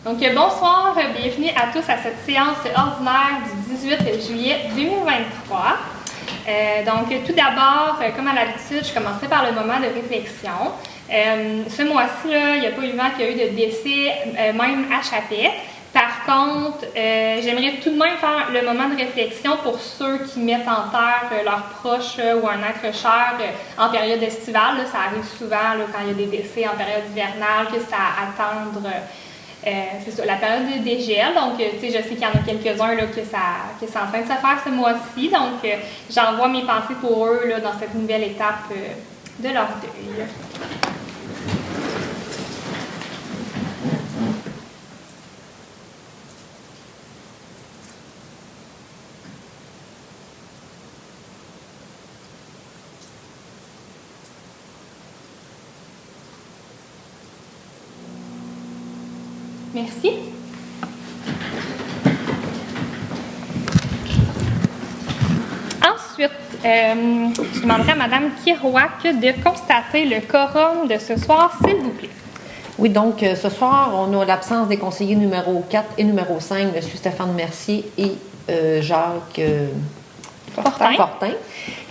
Donc, bonsoir, bienvenue à tous à cette séance ordinaire du 18 juillet 2023. Donc, tout d'abord, comme à l'habitude, je commencerai par le moment de réflexion. Ce mois-ci, il n'y a pas eu vent qu'il y a eu de décès, même à Chapet. Par contre, j'aimerais tout de même faire le moment de réflexion pour ceux qui mettent en terre leurs proches ou un être cher en période estivale. Là, ça arrive souvent là, quand il y a des décès en période hivernale, que ça attendre c'est ça, la période de dégel. Donc, je sais qu'il y en a quelques-uns là, que c'est en train de se faire ce mois-ci. Donc, j'envoie mes pensées pour eux là, dans cette nouvelle étape de leur deuil. Merci. Ensuite, je demanderai à Mme Kirouac de constater le quorum de ce soir, s'il vous plaît. Oui, donc ce soir, on a l'absence des conseillers numéro 4 et numéro 5, M. Stéphane Mercier et Jacques Fortin.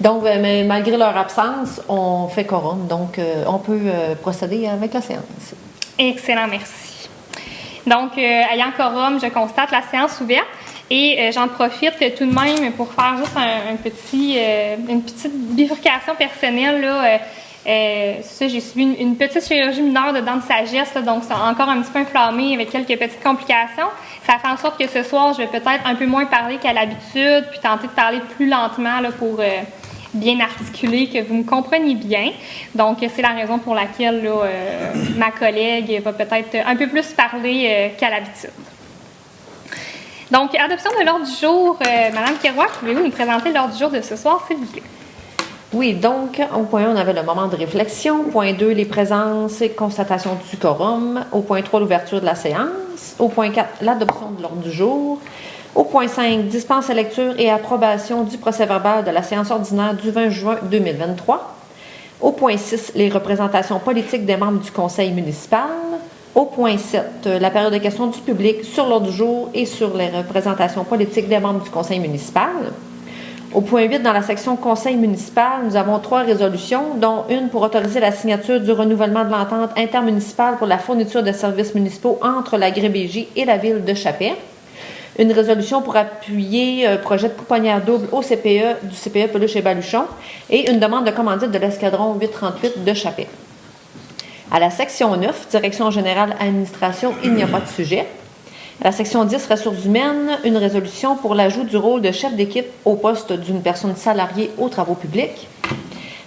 Donc, mais malgré leur absence, on fait quorum. Donc, on peut procéder avec la séance. Excellent, merci. Donc, ayant quorum, je constate la séance ouverte et j'en profite tout de même pour faire juste une petite bifurcation personnelle. Là, j'ai subi une petite chirurgie mineure de dents de sagesse, là, donc c'est encore un petit peu inflammé avec quelques petites complications. Ça fait en sorte que ce soir, je vais peut-être un peu moins parler qu'à l'habitude, puis tenter de parler plus lentement là, pour bien articuler, que vous me compreniez bien. Donc, c'est la raison pour laquelle là, ma collègue va peut-être un peu plus parler qu'à l'habitude. Donc, adoption de l'ordre du jour. Madame Kirouac, pouvez-vous nous présenter l'ordre du jour de ce soir, s'il vous plaît? Oui, donc, au point 1, on avait le moment de réflexion. Au point 2, les présences et constatation du quorum. Au point 3, l'ouverture de la séance. Au point 4, l'adoption de l'ordre du jour. Au point 5, dispense à lecture et approbation du procès-verbal de la séance ordinaire du 20 juin 2023. Au point 6, les représentations politiques des membres du conseil municipal. Au point 7, la période de questions du public sur l'ordre du jour et sur les représentations politiques des membres du conseil municipal. Au point 8, dans la section conseil municipal, nous avons 3 résolutions, dont une pour autoriser la signature du renouvellement de l'entente intermunicipale pour la fourniture de services municipaux entre la GRBJ et la ville de Chapet. Une résolution pour appuyer un projet de pouponnière double au CPE, du CPE Peluche et Baluchon, et une demande de commandite de l'escadron 838 de Chapet. À la section 9, Direction générale administration, il n'y a pas de sujet. À la section 10, ressources humaines, une résolution pour l'ajout du rôle de chef d'équipe au poste d'une personne salariée aux travaux publics.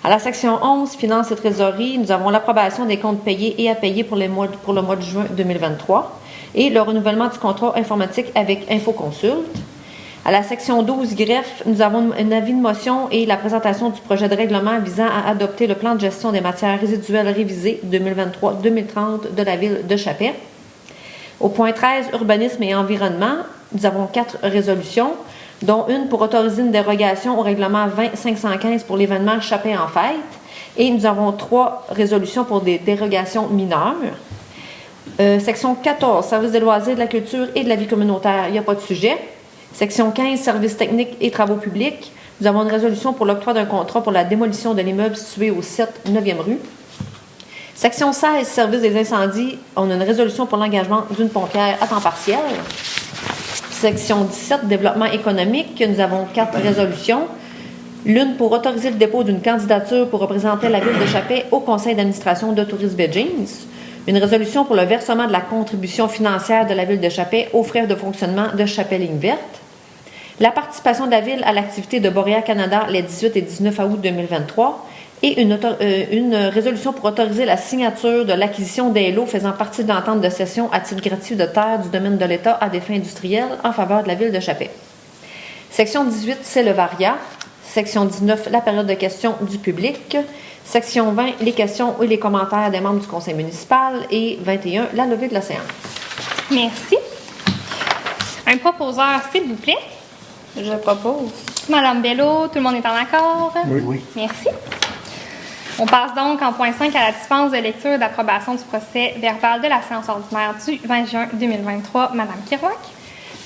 À la section 11, finances et trésorerie, nous avons l'approbation des comptes payés et à payer pour le mois de juin 2023. Et le renouvellement du contrat informatique avec Infoconsulte. À la section 12, greffe, nous avons un avis de motion et la présentation du projet de règlement visant à adopter le plan de gestion des matières résiduelles révisé 2023-2030 de la ville de Chapet. Au point 13, urbanisme et environnement, nous avons 4 résolutions, dont une pour autoriser une dérogation au règlement 20-515 pour l'événement Chapet en fête. Et nous avons 3 résolutions pour des dérogations mineures. Section 14, services des loisirs, de la culture et de la vie communautaire, il n'y a pas de sujet. Section 15, services techniques et travaux publics, nous avons une résolution pour l'octroi d'un contrat pour la démolition de l'immeuble situé au 7 9e rue. Section 16, services des incendies, on a une résolution pour l'engagement d'une pompière à temps partiel. Section 17, développement économique, nous avons 4 résolutions. L'une pour autoriser le dépôt d'une candidature pour représenter la ville de Chapet au conseil d'administration de Tourisme Beijing. Une résolution pour le versement de la contribution financière de la ville de Chapet aux frais de fonctionnement de Chapet Ligne Verte. La participation de la ville à l'activité de Boréa Canada les 18 et 19 août 2023. Et une résolution pour autoriser la signature de l'acquisition des lots faisant partie de l'entente de cession à titre gratuit de terre du domaine de l'État à des fins industrielles en faveur de la ville de Chapet. Section 18, c'est le VARIA. Section 19, la période de questions du public. Section 20, les questions et les commentaires des membres du conseil municipal. Et 21, la levée de la séance. Merci. Un proposeur, s'il vous plaît. Je propose. Madame Bello, tout le monde est en accord? Oui. Merci. On passe donc en point 5 à la dispense de lecture et d'approbation du procès verbal de la séance ordinaire du 20 juin 2023. Madame Kirouac.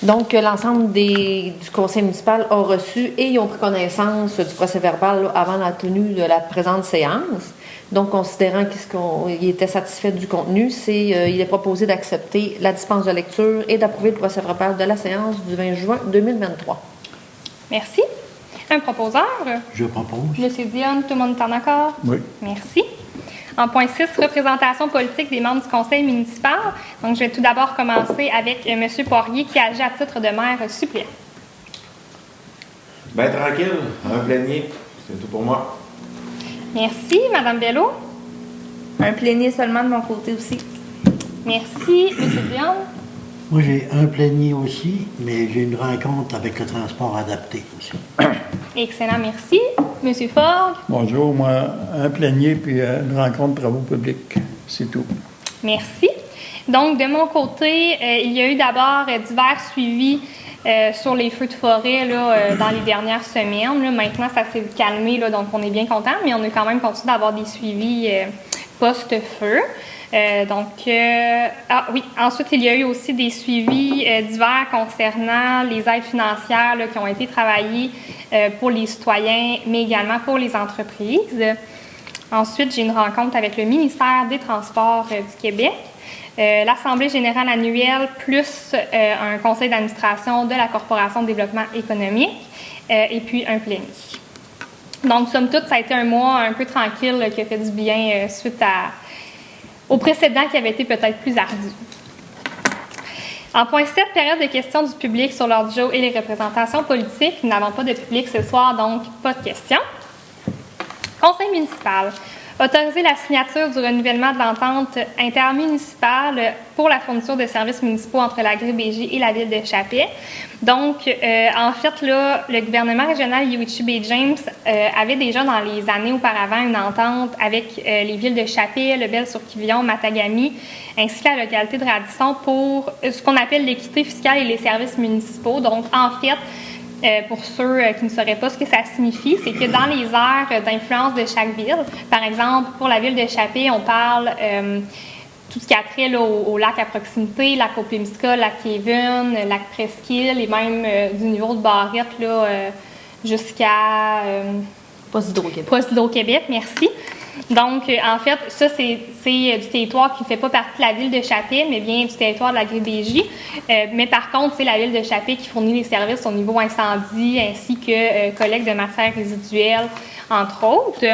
Donc, l'ensemble du conseil municipal a reçu et ils ont pris connaissance du procès verbal avant la tenue de la présente séance. Donc, considérant qu'ils étaient satisfaits du contenu, il est proposé d'accepter la dispense de lecture et d'approuver le procès verbal de la séance du 20 juin 2023. Merci. Un proposeur? Je propose. Monsieur Dionne, tout le monde est en accord? Oui. Merci. En point 6, représentation politique des membres du conseil municipal. Donc, je vais tout d'abord commencer avec M. Poirier qui agit à titre de maire suppléant. Bien tranquille, un plénier, c'est tout pour moi. Merci. Madame Bello? Un plénier seulement de mon côté aussi. Merci. M. Dionne? Moi, j'ai un plénier aussi, mais j'ai une rencontre avec le transport adapté aussi. Excellent, merci. Monsieur Forgue? Bonjour, moi, un plénier puis une rencontre de travaux publics. C'est tout. Merci. Donc, de mon côté, il y a eu d'abord divers suivis sur les feux de forêt dans les dernières semaines. Là, maintenant, ça s'est calmé, donc on est bien content, mais on a quand même continué d'avoir des suivis post-feu. Ensuite, il y a eu aussi des suivis divers concernant les aides financières qui ont été travaillées pour les citoyens, mais également pour les entreprises. Ensuite, j'ai une rencontre avec le ministère des Transports du Québec, l'Assemblée générale annuelle, plus un conseil d'administration de la Corporation de développement économique, et puis un plénier. Donc, somme toute, ça a été un mois un peu tranquille qui a fait du bien suite au précédent qui avait été peut-être plus ardu. En point 7, période de questions du public sur l'ordre du jour et les représentations politiques. Nous n'avons pas de public ce soir, donc pas de questions. Conseil municipal. Autoriser la signature du renouvellement de l'entente intermunicipale pour la fourniture de services municipaux entre la GRBJ et la ville de Chapais. Donc, en fait, là, le gouvernement régional Yowichi B. James avait déjà dans les années auparavant une entente avec les villes de Chapais, Lebel-sur-Quivillon, Matagami, ainsi que la localité de Radisson pour ce qu'on appelle l'équité fiscale et les services municipaux. Donc, en fait, pour ceux qui ne sauraient pas ce que ça signifie, c'est que dans les aires d'influence de chaque ville, par exemple, pour la ville de Chapais, on parle tout ce qui a trait là, au lac à proximité, lac Opémisca, lac Kevin, lac Presqu'île, et même du niveau de Barrette là, jusqu'à Poste d'Hydro-Québec. Poste d'Hydro-Québec, merci. Donc, en fait, ça, c'est du territoire qui ne fait pas partie de la ville de Chapais, mais bien du territoire de la GRBJ. Mais par contre, c'est la ville de Chapais qui fournit les services au niveau incendie ainsi que collecte de matières résiduelles, entre autres.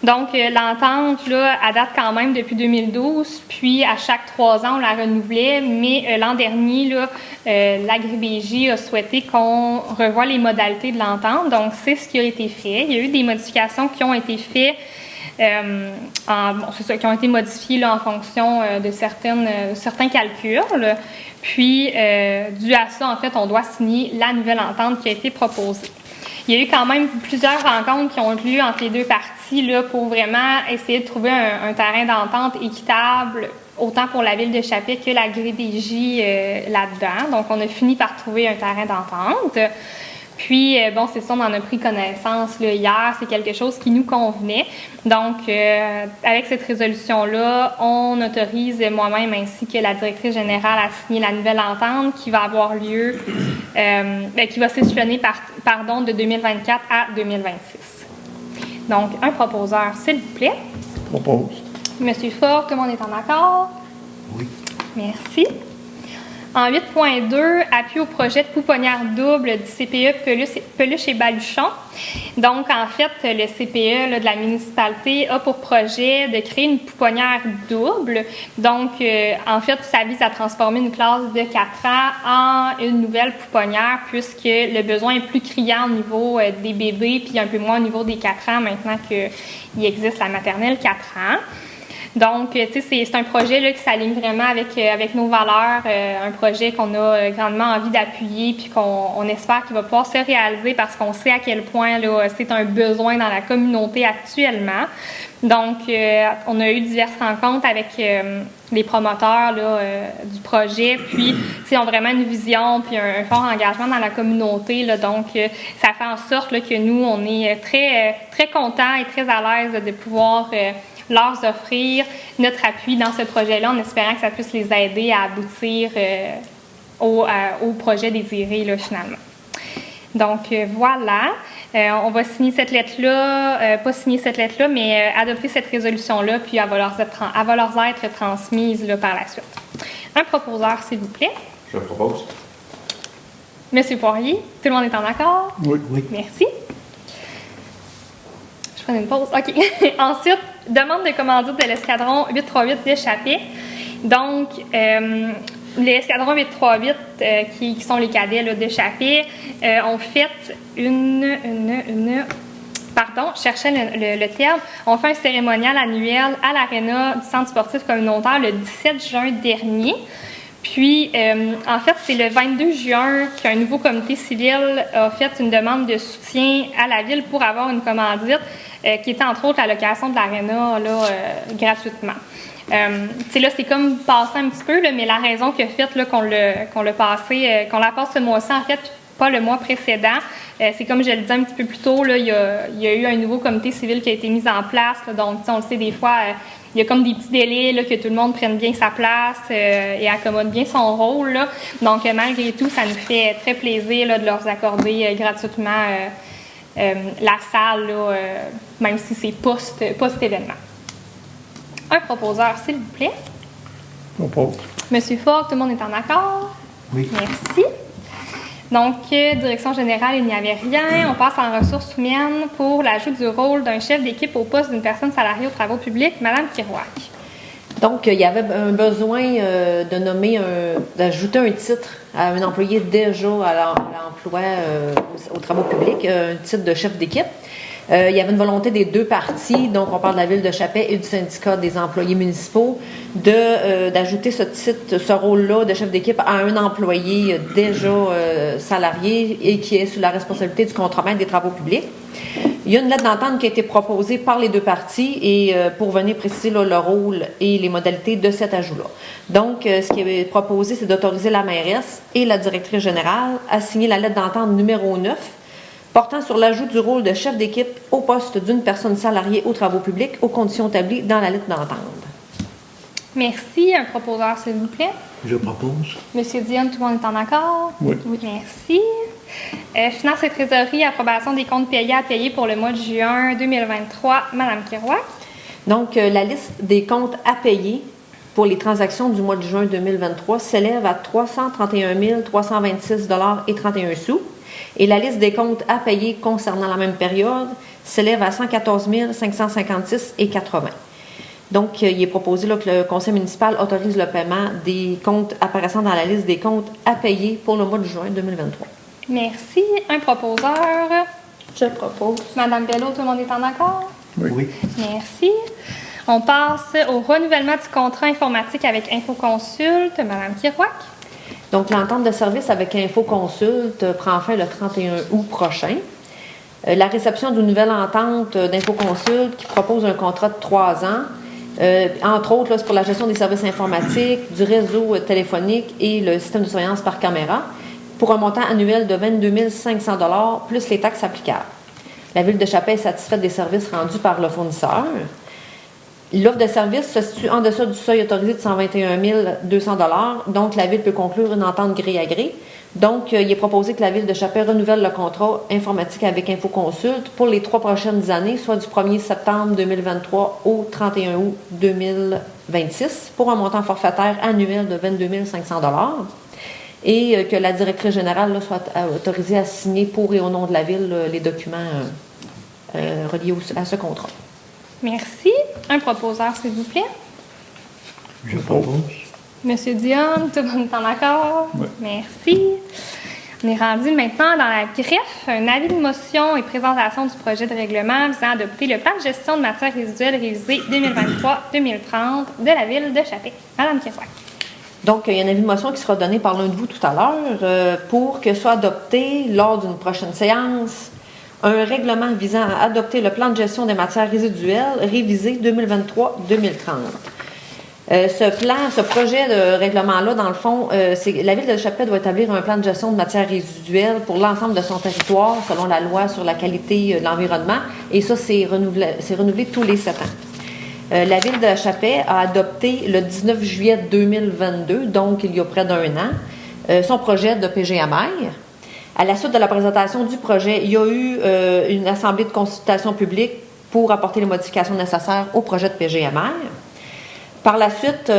Donc, l'entente, là, elle date quand même depuis 2012, puis à chaque 3 ans, on la renouvelait, mais l'an dernier, là, la GRBJ a souhaité qu'on revoie les modalités de l'entente. Donc, c'est ce qui a été fait. Il y a eu des modifications qui ont été faites. Qui ont été modifiés là, en fonction de certains calculs. Puis, dû à ça, en fait, on doit signer la nouvelle entente qui a été proposée. Il y a eu quand même plusieurs rencontres qui ont eu lieu entre les deux parties là, pour vraiment essayer de trouver un terrain d'entente équitable, autant pour la ville de Chapais que la GRBJ là-dedans. Donc, on a fini par trouver un terrain d'entente. Puis, c'est ça, on en a pris connaissance là, hier. C'est quelque chose qui nous convenait. Donc, avec cette résolution-là, on autorise moi-même ainsi que la directrice générale à signer la nouvelle entente qui va avoir lieu, qui va s'échelonner de 2024 à 2026. Donc, un proposeur, s'il vous plaît. Propose. Monsieur Fort, tout le monde est en accord? Oui. Merci. En 8.2, appui au projet de pouponnière double du CPE Peluche et Baluchon. Donc, en fait, le CPE là, de la municipalité a pour projet de créer une pouponnière double. Donc, en fait, ça vise à transformer une classe de 4 ans en une nouvelle pouponnière puisque le besoin est plus criant au niveau des bébés puis un peu moins au niveau des 4 ans maintenant qu'il existe la maternelle 4 ans. Donc, tu sais, c'est un projet là, qui s'aligne vraiment avec nos valeurs, un projet qu'on a grandement envie d'appuyer puis qu'on espère qu'il va pouvoir se réaliser parce qu'on sait à quel point là, c'est un besoin dans la communauté actuellement. Donc, on a eu diverses rencontres avec les promoteurs là, du projet, puis ils ont vraiment une vision puis un fort engagement dans la communauté. Là, donc, ça fait en sorte là, que nous, on est très contents et très à l'aise de pouvoir leur offrir notre appui dans ce projet-là, en espérant que ça puisse les aider à aboutir au projet désiré là, finalement. Donc, voilà. On va signer cette lettre-là, pas signer cette lettre-là, mais adopter cette résolution-là, puis elle va leur être transmise là, par la suite. Un proposeur, s'il vous plaît. Je propose. Monsieur Poirier, tout le monde est en accord? Oui. Oui. Merci. Je prends une pause. OK. Ensuite, demande de commandite de l'escadron 838 d'échappée. Donc, l'escadron 838, qui sont les cadets là, d'échappée, ont fait pardon, je cherchais le terme. On fait un cérémonial annuel à l'aréna du Centre sportif communautaire le 17 juin dernier. Puis, en fait, c'est le 22 juin qu'un nouveau comité civil a fait une demande de soutien à la ville pour avoir une commandite qui était entre autres la location de l'aréna gratuitement. Là, c'est comme passé un petit peu, là, mais la raison qui a fait là, qu'on l'a passé, qu'on la passe ce mois-ci, en fait, pas le mois précédent, c'est comme je le disais un petit peu plus tôt, là, il y a eu un nouveau comité civil qui a été mis en place. Là, donc, on le sait, des fois, il y a comme des petits délais, là, que tout le monde prenne bien sa place et accommode bien son rôle. Là. Donc, malgré tout, ça nous fait très plaisir là, de leur accorder gratuitement la salle, là, même si c'est post-événement. Un proposeur, s'il vous plaît. Propose. Monsieur Fogg, tout le monde est en accord? Oui. Merci. Donc, direction générale, il n'y avait rien. On passe en ressources humaines pour l'ajout du rôle d'un chef d'équipe au poste d'une personne salariée aux travaux publics, Mme Kirouac. Donc, il y avait un besoin d'ajouter un titre à un employé déjà à l'emploi aux travaux publics, un titre de chef d'équipe. Il y avait une volonté des deux parties, donc on parle de la Ville de Chappais et du syndicat des employés municipaux, d'ajouter ce rôle-là de chef d'équipe à un employé déjà salarié et qui est sous la responsabilité du contremaître des travaux publics. Il y a une lettre d'entente qui a été proposée par les deux parties et pour venir préciser là, le rôle et les modalités de cet ajout-là. Donc, ce qui est proposé, c'est d'autoriser la mairesse et la directrice générale à signer la lettre d'entente numéro 9 portant sur l'ajout du rôle de chef d'équipe au poste d'une personne salariée aux travaux publics aux conditions établies dans la lettre d'entente. Merci. Un proposeur, s'il vous plaît. Je propose. Monsieur Dion, tout le monde est en accord? Oui. Merci. Finance et trésorerie, approbation des comptes payés à payer pour le mois de juin 2023, Mme Kirouac. Donc, la liste des comptes à payer pour les transactions du mois de juin 2023 s'élève à 331 326,31 $. Et la liste des comptes à payer concernant la même période s'élève à 114 556,80 $. Donc, il est proposé là, que le conseil municipal autorise le paiement des comptes apparaissant dans la liste des comptes à payer pour le mois de juin 2023. Merci. Un proposeur. Je propose. Madame Bello, tout le monde est en accord? Oui. Merci. On passe au renouvellement du contrat informatique avec Infoconsult, Mme Kirouac. Donc, l'entente de service avec Infoconsult prend fin le 31 août prochain. La réception d'une nouvelle entente d'Infoconsult qui propose un contrat de 3 ans. Entre autres, là, c'est pour la gestion des services informatiques, du réseau téléphonique et le système de surveillance par caméra pour un montant annuel de 22 500 $ plus les taxes applicables. La Ville de Chappais est satisfaite des services rendus par le fournisseur. L'offre de service se situe en deçà du seuil autorisé de 121 200 $. Donc, la Ville peut conclure une entente gré à gré. Donc, il est proposé que la Ville de Chappais renouvelle le contrat informatique avec Infoconsult pour les 3 prochaines années, soit du 1er septembre 2023 au 31 août 2026, pour un montant forfaitaire annuel de 22 500 $. Et que la directrice générale là, soit autorisée à signer pour et au nom de la Ville les documents reliés à ce contrat. Merci. Un proposeur, s'il vous plaît. Je propose. Monsieur Dion, tout le monde est en accord? Oui. Merci. On est rendu maintenant dans la greffe, un avis de motion et présentation du projet de règlement visant à adopter le plan de gestion de matières résiduelles révisé 2023-2030 de la Ville de Chappais. Madame Kirouac. Donc, il y a un avis de motion qui sera donné par l'un de vous tout à l'heure pour que soit adopté lors d'une prochaine séance un règlement visant à adopter le plan de gestion des matières résiduelles révisé 2023-2030. Ce projet de règlement-là, dans le fond, la Ville de Chappé doit établir un plan de gestion de matières résiduelles pour l'ensemble de son territoire selon la loi sur la qualité de l'environnement. Et ça, c'est renouvelé tous les 7 ans. La Ville de Chappé a adopté le 19 juillet 2022, donc il y a près d'1 an, son projet de PGMR. À la suite de la présentation du projet, il y a eu une assemblée de consultation publique pour apporter les modifications nécessaires au projet de PGMR. Par la suite,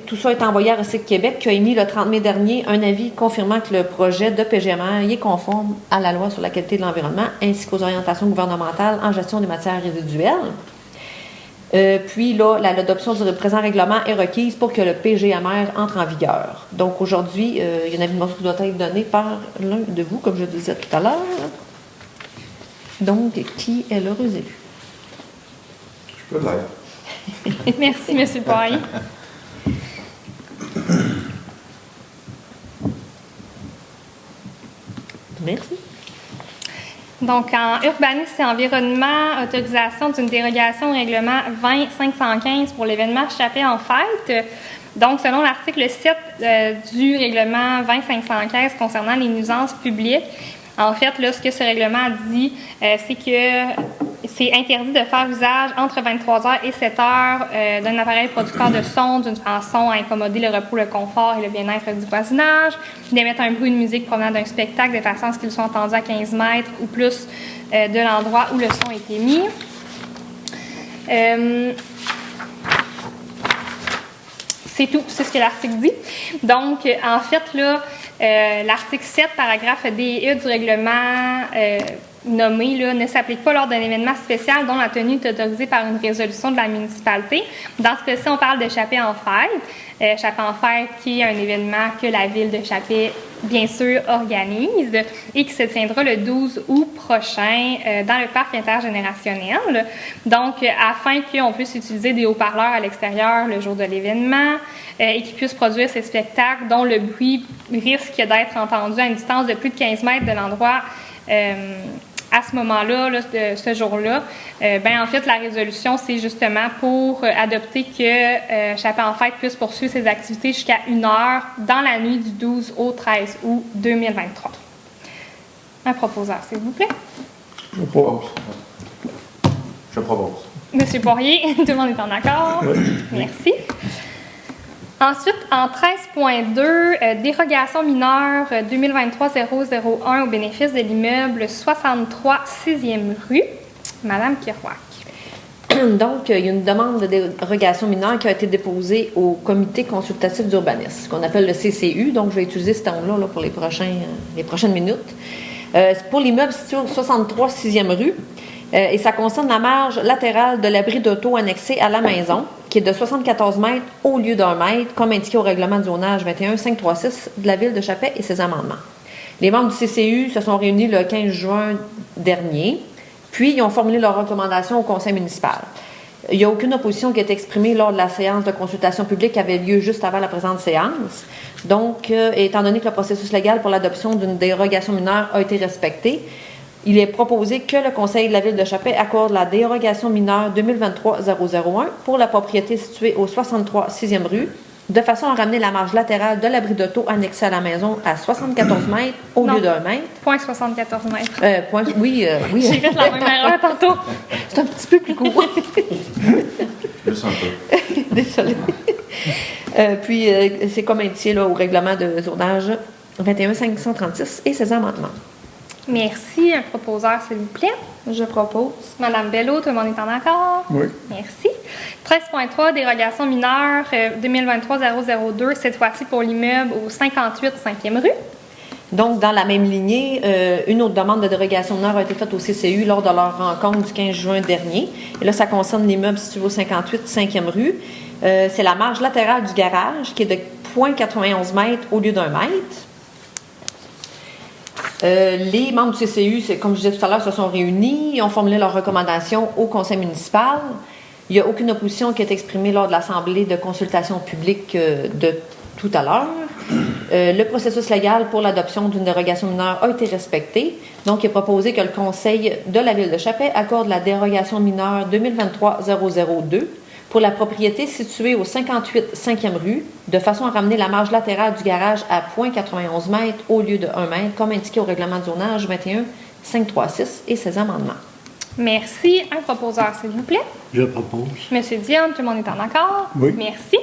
tout ça a été envoyé à Recycle Québec, qui a émis le 30 mai dernier un avis confirmant que le projet de PGMR est conforme à la loi sur la qualité de l'environnement ainsi qu'aux orientations gouvernementales en gestion des matières résiduelles. Puis là, l'adoption du présent règlement est requise pour que le PGMR entre en vigueur. Donc aujourd'hui, il y a un avis de motion qui doit être donné par l'un de vous, comme je disais tout à l'heure. Donc, qui est l'heureux élu? Je peux l'être. Merci, M. Poirier. Merci. Donc, en urbanisme et environnement, autorisation d'une dérogation au règlement 20-515 pour l'événement Chappé en fête. Donc, selon l'article 7 du règlement 20-515 concernant les nuisances publiques, en fait, là, ce que ce règlement dit, c'est que c'est interdit de faire usage entre 23h et 7h d'un appareil producteur de son d'une façon à incommoder le repos, le confort et le bien-être du voisinage, d'émettre un bruit de musique provenant d'un spectacle de façon à ce qu'il soit entendu à 15 mètres ou plus de l'endroit où le son est émis. C'est tout, c'est ce que l'article dit. Donc, en fait, là, l'article 7, paragraphe D et E du règlement nommé là, ne s'applique pas lors d'un événement spécial dont la tenue est autorisée par une résolution de la municipalité. Dans ce cas-ci, on parle de Chappé en fête. Chappé en fête qui est un événement que la ville de Chappé, bien sûr, organise et qui se tiendra le 12 août prochain dans le parc intergénérationnel. Donc, afin qu'on puisse utiliser des haut-parleurs à l'extérieur le jour de l'événement et qu'ils puissent produire ces spectacles dont le bruit risque d'être entendu à une distance de plus de 15 mètres de l'endroit à ce moment-là, là, de ce jour-là, en fait, la résolution, c'est justement pour adopter que Chappé en fête puisse poursuivre ses activités jusqu'à 1 heure dans la nuit du 12 au 13 août 2023. Un proposeur, s'il vous plaît. Je propose. Je propose. Monsieur Poirier, tout le monde est en accord? Oui. Merci. Ensuite, en 13.2, dérogation mineure 2023-001 au bénéfice de l'immeuble 63 6e rue. Madame Kirouac. Donc, il y a une demande de dérogation mineure qui a été déposée au comité consultatif d'urbanisme, qu'on appelle le CCU. Donc, je vais utiliser ce terme-là là, pour les prochaines minutes. C'est pour l'immeuble situé au 63 6e rue. Et ça concerne la marge latérale de l'abri d'auto annexé à la maison, qui est de 74 mètres au lieu d'1 mètre, comme indiqué au règlement de zonage 21536 de la Ville de Chappé et ses amendements. Les membres du CCU se sont réunis le 15 juin dernier, puis ils ont formulé leurs recommandations au conseil municipal. Il n'y a aucune opposition qui a été exprimée lors de la séance de consultation publique qui avait lieu juste avant la présente séance. Donc, étant donné que le processus légal pour l'adoption d'une dérogation mineure a été respecté, il est proposé que le Conseil de la Ville de Chappé accorde la dérogation mineure 2023-001 pour la propriété située au 63 6e rue, de façon à ramener la marge latérale de l'abri d'auto annexé à la maison à 74 mètres au lieu d'1 mètre. Point 74 mètres. Oui. J'ai fait la même erreur tantôt. C'est un petit peu plus court. Juste un peu. Désolée. Puis, c'est comme indiqué là, au règlement de zonage 21536 et ses amendements. Merci. Un proposeur, s'il vous plaît. Je propose. Madame Bello, tout le monde est en accord? Oui. Merci. 13.3, dérogation mineure 2023-002, cette fois-ci pour l'immeuble au 58 5e rue. Donc, dans la même lignée, une autre demande de dérogation mineure a été faite au CCU lors de leur rencontre du 15 juin dernier. Et là, ça concerne l'immeuble situé au 58 5e rue. C'est la marge latérale du garage qui est de 0,91 mètres au lieu d'1 mètre. Les membres du CCU, comme je disais tout à l'heure, se sont réunis, ils ont formulé leurs recommandations au conseil municipal. Il n'y a aucune opposition qui est exprimée lors de l'assemblée de consultation publique de tout à l'heure. Le processus légal pour l'adoption d'une dérogation mineure a été respecté. Donc, il est proposé que le conseil de la Ville de Chappé accorde la dérogation mineure 2023-002 pour la propriété située au 58 5e rue, de façon à ramener la marge latérale du garage à 0,91 m au lieu de 1 m, comme indiqué au règlement de zonage 21 536 et ses amendements. Merci. Un proposeur, s'il vous plaît. Je propose. Monsieur Dion, tout le monde est en accord? Oui. Merci.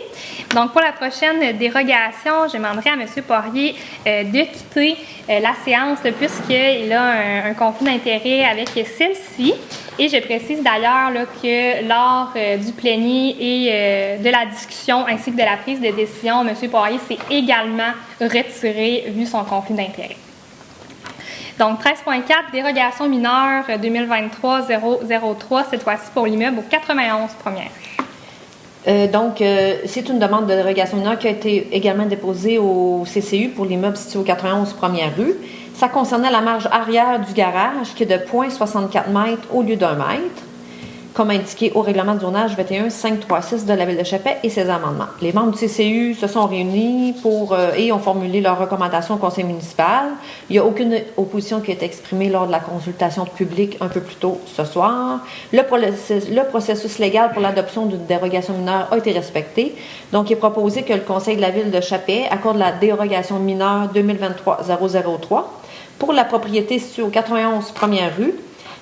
Donc, pour la prochaine dérogation, je demanderai à M. Poirier de quitter la séance puisqu'il a un conflit d'intérêt avec celle-ci. Et je précise d'ailleurs là, que lors du plénier et de la discussion ainsi que de la prise de décision, M. Poirier s'est également retiré vu son conflit d'intérêt. Donc, 13.4, dérogation mineure 2023-003, cette fois-ci pour l'immeuble au 91 première rue. C'est une demande de dérogation mineure qui a été également déposée au CCU pour l'immeuble situé au 91 première rue. Ça concernait la marge arrière du garage qui est de 0,64 m au lieu d'1 m, comme indiqué au règlement de zonage 21 536 de la Ville de Chapet et ses amendements. Les membres du CCU se sont réunis et ont formulé leurs recommandations au conseil municipal. Il n'y a aucune opposition qui a été exprimée lors de la consultation publique un peu plus tôt ce soir. Le processus légal pour l'adoption d'une dérogation mineure a été respecté. Donc, il est proposé que le conseil de la Ville de Chapet accorde la dérogation mineure 2023-003 pour la propriété située au 91 première rue,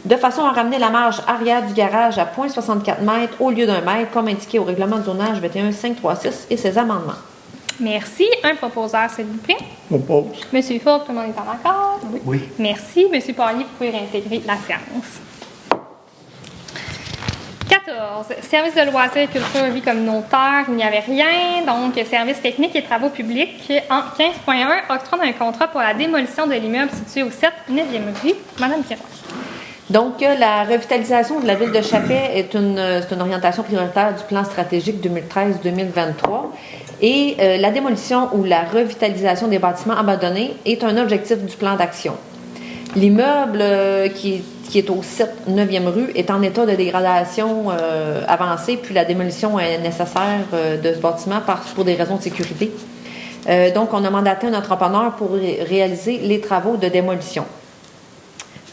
de façon à ramener la marge arrière du garage à 0,64 m au lieu d'1 m, comme indiqué au règlement de zonage 21 536 et ses amendements. Merci. Un proposeur, s'il vous plaît. Propose. Monsieur Fourque, tout le monde est en accord? Oui. Merci. Monsieur Poirier, vous pouvez réintégrer la séance. 14. Service de loisirs, culture, vie communautaire, il n'y avait rien. Donc, services techniques et travaux publics. En 15.1, octroi d'un contrat pour la démolition de l'immeuble situé au 7 9e rue. Madame Piron. Donc, la revitalisation de la Ville de Chapet est une orientation prioritaire du plan stratégique 2013-2023. Et la démolition ou la revitalisation des bâtiments abandonnés est un objectif du plan d'action. L'immeuble qui est au 7 9e rue est en état de dégradation avancée, puis la démolition est nécessaire de ce bâtiment pour des raisons de sécurité. Donc, on a mandaté un entrepreneur pour réaliser les travaux de démolition.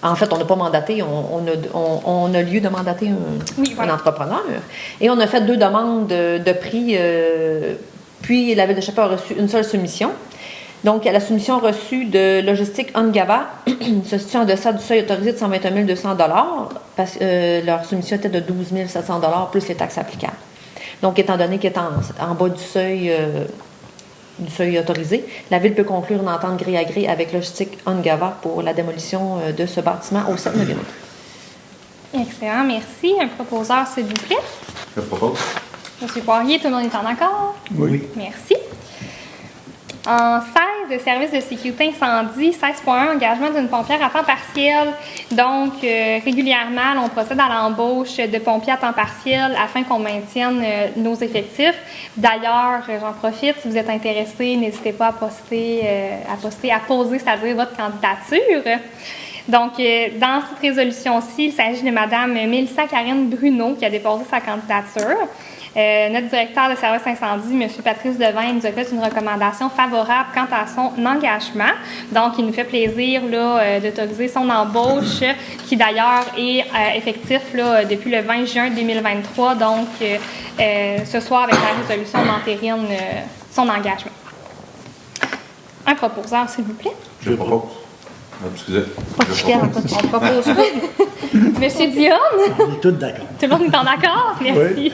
En fait, on n'a pas mandaté, on a lieu de mandater un entrepreneur. Et on a fait 2 demandes de prix, puis la Ville de Chapet a reçu une seule soumission. Donc, la soumission reçue de Logistique Ongava se situe en deçà du seuil autorisé de 121 200 $, parce que leur soumission était de 12 700 $ plus les taxes applicables. Donc, étant donné qu'elle est en bas du seuil autorisé, la Ville peut conclure une entente gré à gré avec Logistique Ongava pour la démolition de ce bâtiment au 7 9e rue. Excellent, merci. Un proposeur, s'il vous plaît. Je propose. Monsieur Poirier, tout le monde est en accord? Oui. Merci. En 16, service de sécurité incendie, 16.1, engagement d'une pompière à temps partiel. Donc, régulièrement, on procède à l'embauche de pompiers à temps partiel afin qu'on maintienne nos effectifs. D'ailleurs, j'en profite, si vous êtes intéressé, n'hésitez pas à poser, c'est-à-dire votre candidature. Donc, dans cette résolution-ci, il s'agit de Mme Mélissa Karine Bruno qui a déposé sa candidature. Notre directeur de service incendie, M. Patrice Devin, nous a fait une recommandation favorable quant à son engagement. Donc, il nous fait plaisir d'autoriser son embauche, qui d'ailleurs est effectif depuis le 20 juin 2023. Donc, ce soir, avec la résolution, on entérine son engagement. Un proposeur, s'il vous plaît. Je propose. Excusez. On propose pas. Monsieur Dion. On est tous d'accord. Tout le monde est en accord? Merci. Oui.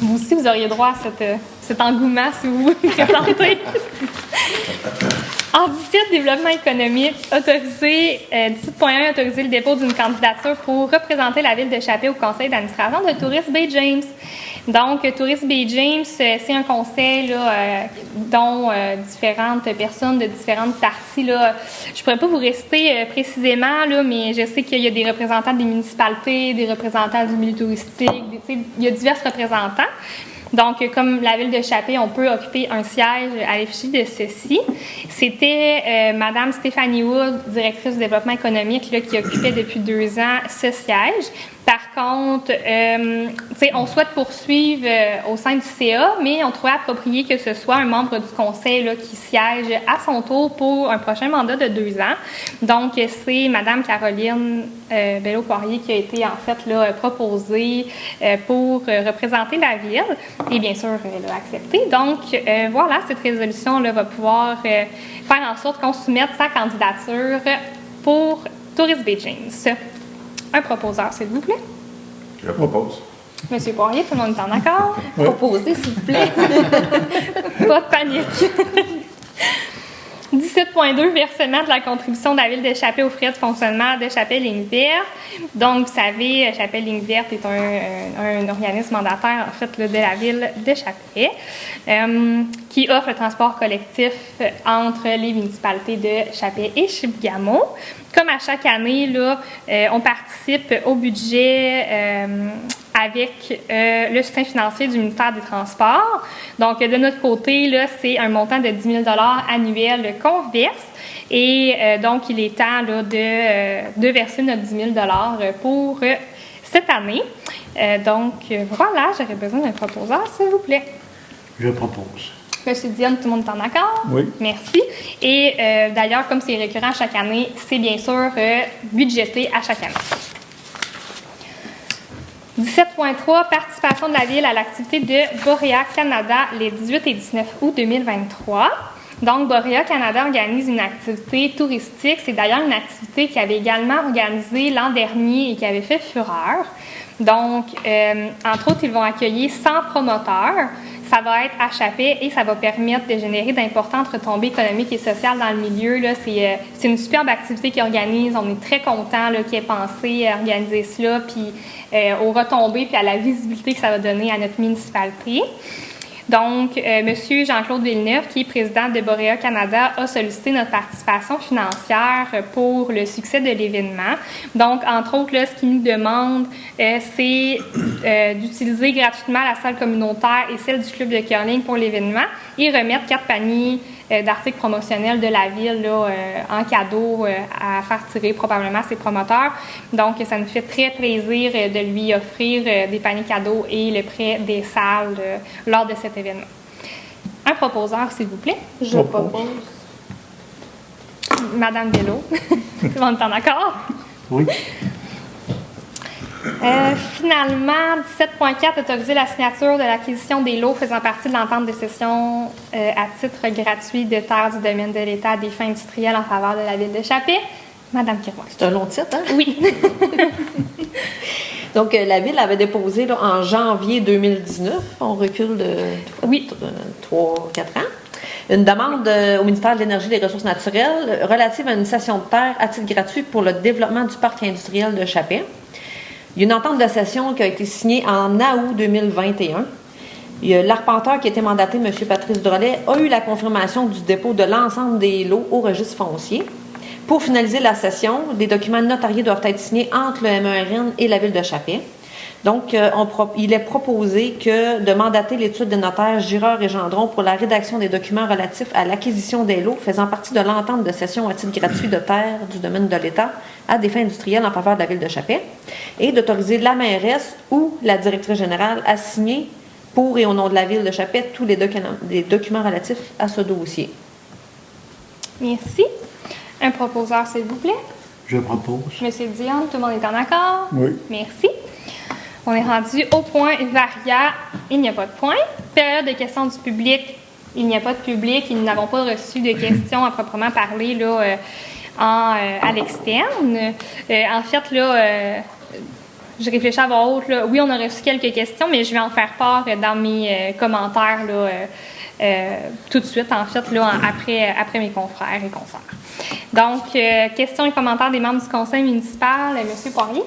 Vous aussi, vous auriez droit à cet engouement si vous vous présentez. En 17, développement économique, 17.1, autoriser le dépôt d'une candidature pour représenter la Ville de Chapet au conseil d'administration de Tourisme Bay James. Donc, Tourisme Bay James, c'est un conseil dont différentes personnes de différentes parties. Je ne pourrais pas vous réciter précisément, mais je sais qu'il y a des représentants des municipalités, des représentants du milieu touristique, il y a divers représentants. Donc, comme la Ville de Chapet, on peut occuper un siège à l'effigie de ceci. C'était Mme Stéphanie Wood, directrice du développement économique, qui occupait depuis 2 ans ce siège. Par contre, on souhaite poursuivre au sein du CA, mais on trouvait approprié que ce soit un membre du conseil là, qui siège à son tour pour un prochain mandat de 2 ans. Donc, c'est Mme Caroline Bello-Poirier qui a été en fait là, proposée pour représenter la ville et bien sûr elle a accepté. Donc, voilà, cette résolution là, va pouvoir faire en sorte qu'on soumette sa candidature pour Tourist Bay James. Un proposeur, s'il vous plaît. Je propose. Monsieur Poirier, tout le monde est en accord? Oui. Proposez, s'il vous plaît. Pas de panique. 17.2, versement de la contribution de la Ville de Chapet aux frais de fonctionnement de Chapet-Ligne Verte. Donc, vous savez, Chapet-Ligne Verte est un organisme mandataire, en fait, là, de la Ville de Chapet, qui offre le transport collectif entre les municipalités de Chapet et Chibougamau. Comme à chaque année, là, on participe au budget avec le soutien financier du ministère des Transports. Donc, de notre côté, là, c'est un montant de 10 000 annuel qu'on verse. Et donc, il est temps là, de verser notre 10 000 pour cette année. Donc, voilà, j'aurais besoin d'un proposeur, s'il vous plaît. Je propose. Monsieur Diane, tout le monde est en accord? Oui. Merci. Et d'ailleurs, comme c'est récurrent chaque année, c'est bien sûr budgété à chaque année. 17.3, participation de la Ville à l'activité de Boréa Canada les 18 et 19 août 2023. Donc, Boréa Canada organise une activité touristique. C'est d'ailleurs une activité qui avait également organisée l'an dernier et qui avait fait fureur. Donc, entre autres, ils vont accueillir 100 promoteurs. Ça va être à Chapet et ça va permettre de générer d'importantes retombées économiques et sociales dans le milieu. Là, c'est une superbe activité qu'ils organisent. On est très contents qu'ils aient pensé à organiser cela, puis aux retombées, puis à la visibilité que ça va donner à notre municipalité. Donc, M. Jean-Claude Villeneuve, qui est président de Boréa Canada, a sollicité notre participation financière pour le succès de l'événement. Donc, entre autres, là, ce qu'il nous demande, c'est d'utiliser gratuitement la salle communautaire et celle du club de curling pour l'événement et remettre 4 paniers d'articles promotionnels de la ville là, en cadeau à faire tirer probablement à ses promoteurs. Donc, ça nous fait très plaisir de lui offrir des paniers cadeaux et le prêt des salles lors de cet événement. Un proposeur, s'il vous plaît. Je propose. Madame Bello, tout le monde est en accord? Oui. Finalement, 17.4, autoriser la signature de l'acquisition des lots faisant partie de l'entente de cession à titre gratuit de terres du domaine de l'État à des fins industrielles en faveur de la Ville de Chapet. Madame Kiroy. C'est un long titre, hein? Oui. Donc, la Ville avait déposé là, en janvier 2019, on recule de 3-4 ans, une demande au ministère de l'Énergie et des Ressources naturelles relative à une cession de terre à titre gratuit pour le développement du parc industriel de Chapet. Il y a une entente de cession qui a été signée en août 2021. L'arpenteur qui était mandaté, M. Patrice Drolet, a eu la confirmation du dépôt de l'ensemble des lots au registre foncier. Pour finaliser la cession, des documents notariés doivent être signés entre le MERN et la Ville de Chapet. Donc, il est proposé de mandater l'étude des notaires Girard et Gendron pour la rédaction des documents relatifs à l'acquisition des lots faisant partie de l'entente de cession à titre gratuit de terre du domaine de l'État à des fins industrielles en faveur de la Ville de Chapet et d'autoriser la mairesse ou la directrice générale à signer pour et au nom de la Ville de Chapet tous les documents relatifs à ce dossier. Merci. Un proposeur, s'il vous plaît. Je propose. Monsieur Dion, tout le monde est en accord? Oui. Merci. On est rendu au point Varia. Il n'y a pas de point. Période de questions du public. Il n'y a pas de public et nous n'avons pas reçu de questions à proprement parler là, à l'externe. En fait, là, je réfléchis à voix haute. Là. Oui, on a reçu quelques questions, mais je vais en faire part dans mes commentaires là, tout de suite, en fait, là, après mes confrères et consoeurs. Donc, questions et commentaires des membres du conseil municipal. Monsieur Poirier.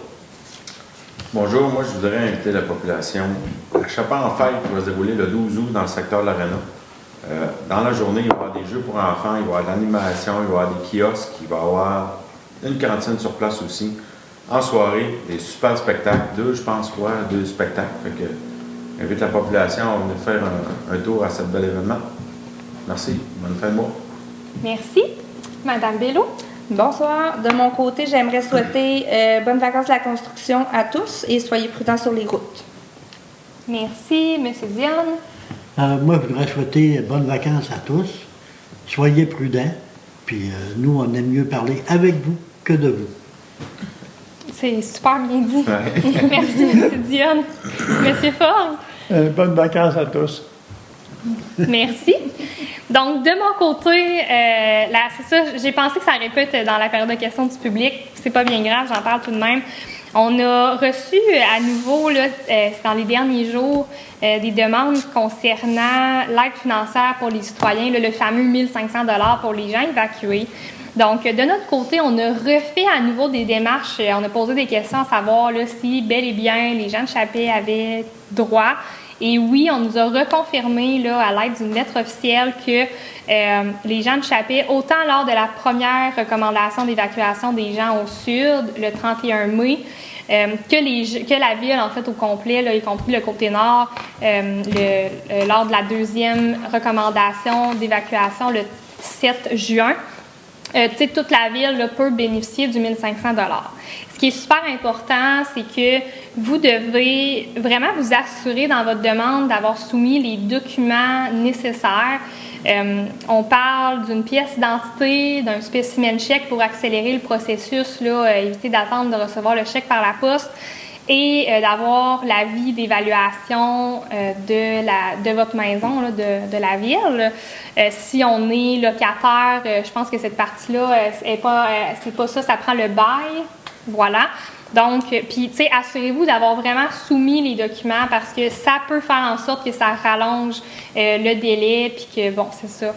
Bonjour, moi je voudrais inviter la population à Chapet en fête qui va se dérouler le 12 août dans le secteur de l'Arena. Dans la journée, il va y avoir des jeux pour enfants, il va y avoir de l'animation, il va y avoir des kiosques, il va y avoir une cantine sur place aussi. En soirée, des super spectacles, deux spectacles. Fait que j'invite la population à venir faire un tour à ce bel événement. Merci, bonne fin de mois. Merci. Madame Bello. Bonsoir. De mon côté, j'aimerais souhaiter bonnes vacances de la construction à tous et soyez prudents sur les routes. Merci, M. Dion. Moi, je voudrais souhaiter bonnes vacances à tous. Soyez prudents. Puis nous, on aime mieux parler avec vous que de vous. C'est super bien dit. Merci, M. Dion. M. Ford. Bonnes vacances à tous. Merci. Donc, de mon côté, c'est ça, j'ai pensé que ça aurait pu être dans la période de questions du public. C'est pas bien grave, j'en parle tout de même. On a reçu à nouveau, là, dans les derniers jours, des demandes concernant l'aide financière pour les citoyens, là, le fameux 1 500 $ pour les gens évacués. Donc, de notre côté, on a refait à nouveau des démarches. On a posé des questions à savoir là, si bel et bien les gens de Chappé avaient droit. Et oui, on nous a reconfirmé là, à l'aide d'une lettre officielle que les gens de Chappé, autant lors de la première recommandation d'évacuation des gens au sud, le 31 mai, que la ville, en fait, au complet, là, y compris le côté nord, lors de la deuxième recommandation d'évacuation le 7 juin, toute la ville là, peut bénéficier du 1 500 $. Ce qui est super important, c'est que vous devez vraiment vous assurer dans votre demande d'avoir soumis les documents nécessaires. On parle d'une pièce d'identité, d'un spécimen chèque pour accélérer le processus, là, éviter d'attendre de recevoir le chèque par la poste et d'avoir l'avis d'évaluation de votre maison, là, de la ville. Si on est locataire, je pense que cette partie-là, c'est pas ça, ça prend le bail. Voilà. Donc, puis, tu sais, assurez-vous d'avoir vraiment soumis les documents parce que ça peut faire en sorte que ça rallonge le délai, puis que, bon, c'est ça.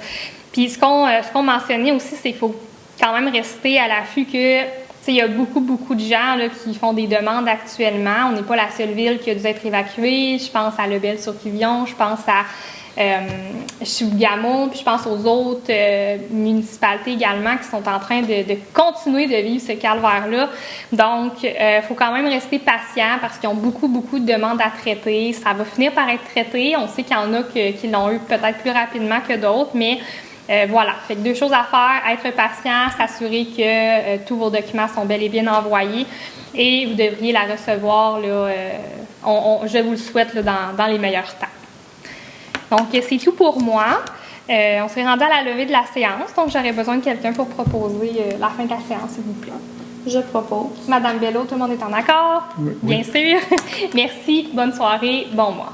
Puis, ce qu'on mentionnait aussi, c'est qu'il faut quand même rester à l'affût que, tu sais, il y a beaucoup de gens là, qui font des demandes actuellement. On n'est pas la seule ville qui a dû être évacuée. Je pense à Lebel-sur-Quivillon, je pense à Chibougamau, puis je pense aux autres municipalités également qui sont en train de continuer de vivre ce calvaire-là. Donc, il faut quand même rester patient parce qu'ils ont beaucoup de demandes à traiter. Ça va finir par être traité. On sait qu'il y en a qui l'ont eu peut-être plus rapidement que d'autres, mais voilà. Fait que 2 choses à faire, être patient, s'assurer que tous vos documents sont bel et bien envoyés et vous devriez la recevoir, là, je vous le souhaite là, dans les meilleurs temps. Donc, c'est tout pour moi. On s'est rendu à la levée de la séance, donc j'aurais besoin de quelqu'un pour proposer la fin de la séance, s'il vous plaît. Je propose. Madame Bello, tout le monde est en accord? Oui. Bien sûr. Merci, bonne soirée, bon mois.